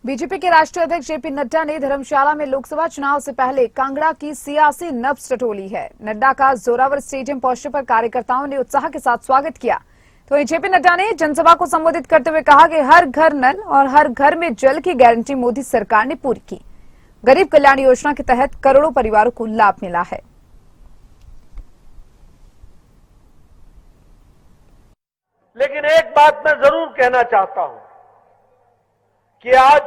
BJP के राष्ट्रीय अध्यक्ष जेपी नड्डा ने धर्मशाला में लोकसभा चुनाव से पहले कांगड़ा की सियासी नब्ज टटोली है। नड्डा का जोरावर स्टेडियम पहुंचने पर कार्यकर्ताओं ने उत्साह के साथ स्वागत किया। तो वहीं जेपी नड्डा ने जनसभा को संबोधित करते हुए कहा कि हर घर नल और हर घर में जल की गारंटी मोदी सरकार ने पूरी की। गरीब कल्याण योजना के तहत करोड़ों परिवारों को लाभ मिला है। लेकिन एक बात मैं जरूर कहना चाहता हूं कि आज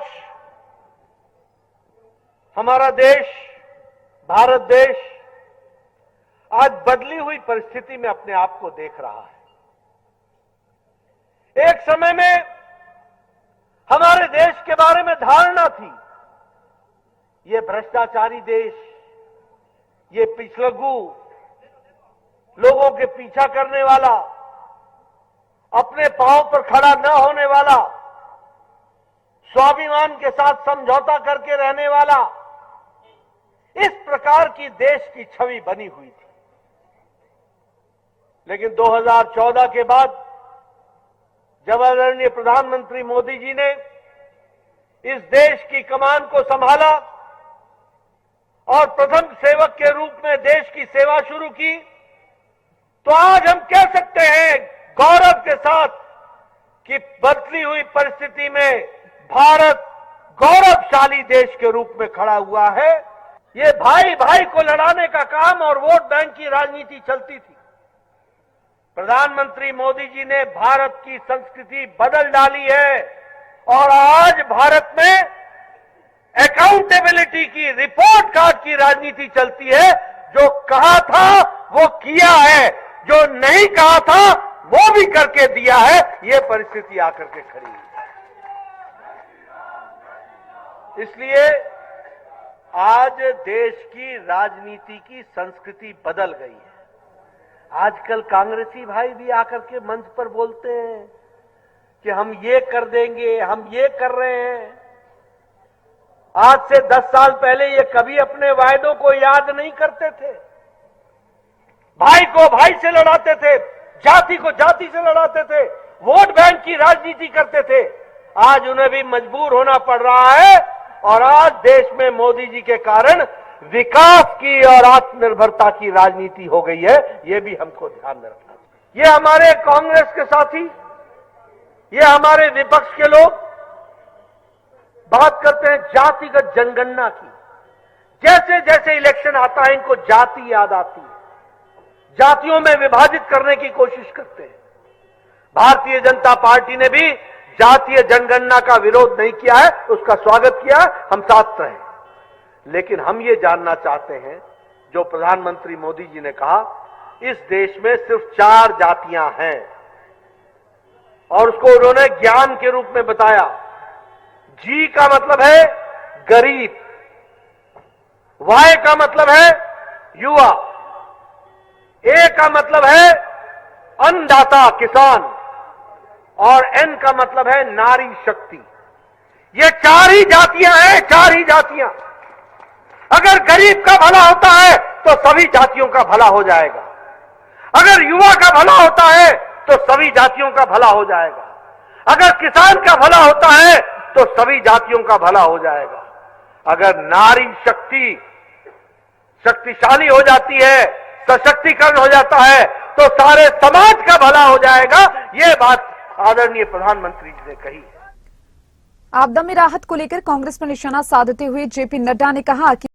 हमारा देश, भारत देश, आज बदली हुई परिस्थिति में अपने आप को देख रहा है। एक समय में हमारे देश के बारे में धारणा थी, ये भ्रष्टाचारी देश, ये पिछलग्गू, लोगों के पीछा करने वाला, अपने पांव पर खड़ा न होने वाला, स्वाभिमान के साथ समझौता करके रहने वाला, इस प्रकार की देश की छवि बनी हुई थी। लेकिन 2014 के बाद जब आदरणीय प्रधानमंत्री मोदी जी ने इस देश की कमान को संभाला और प्रथम सेवक के रूप में देश की सेवा शुरू की, तो आज हम कह सकते हैं गौरव के साथ कि बदली हुई परिस्थिति में भारत गौरवशाली देश के रूप में खड़ा हुआ है। ये भाई भाई को लड़ाने का काम और वोट बैंक की राजनीति चलती थी। प्रधानमंत्री मोदी जी ने भारत की संस्कृति बदल डाली है और आज भारत में अकाउंटेबिलिटी की, रिपोर्ट कार्ड की राजनीति चलती है। जो कहा था वो किया है, जो नहीं कहा था वो भी करके दिया है। ये परिस्थिति आकर के खड़ी है। इसलिए आज देश की राजनीति की संस्कृति बदल गई है। आजकल कांग्रेसी भाई भी आकर के मंच पर बोलते हैं कि हम ये कर देंगे, हम ये कर रहे हैं। आज से 10 साल पहले ये कभी अपने वायदों को याद नहीं करते थे। भाई को भाई से लड़ाते थे, जाति को जाति से लड़ाते थे, वोट बैंक की राजनीति करते थे। आज उन्हें भी मजबूर होना पड़ रहा है और आज देश में मोदी जी के कारण विकास की और आत्मनिर्भरता की राजनीति हो गई है। ये भी हमको ध्यान में रखना चाहिए। ये हमारे कांग्रेस के साथी, ये हमारे विपक्ष के लोग बात करते हैं जातिगत जनगणना की। जैसे जैसे इलेक्शन आता है इनको जाति याद आती है, जातियों में विभाजित करने की कोशिश करते हैं। भारतीय जनता पार्टी ने भी जातीय जनगणना का विरोध नहीं किया है, उसका स्वागत किया है, हम साथ रहे। लेकिन हम ये जानना चाहते हैं, जो प्रधानमंत्री मोदी जी ने कहा इस देश में सिर्फ 4 जातियां हैं और उसको उन्होंने ज्ञान के रूप में बताया। जी का मतलब है गरीब, वाई का मतलब है युवा, ए का मतलब है अन्नदाता किसान और एन का मतलब है नारी शक्ति। ये 4 ही जातियां हैं, 4 ही जातियां। अगर गरीब का भला होता है तो सभी जातियों का भला हो जाएगा। अगर युवा का भला होता है तो सभी जातियों का भला हो जाएगा। अगर किसान का भला होता है तो सभी जातियों का भला हो जाएगा। अगर नारी शक्ति शक्तिशाली हो जाती है, सशक्तिकरण हो जाता है तो सारे समाज का भला हो जाएगा। ये बात आदरणीय प्रधानमंत्री जी ने कही है। आपदा में राहत को लेकर कांग्रेस पर निशाना साधते हुए जेपी नड्डा ने कहा कि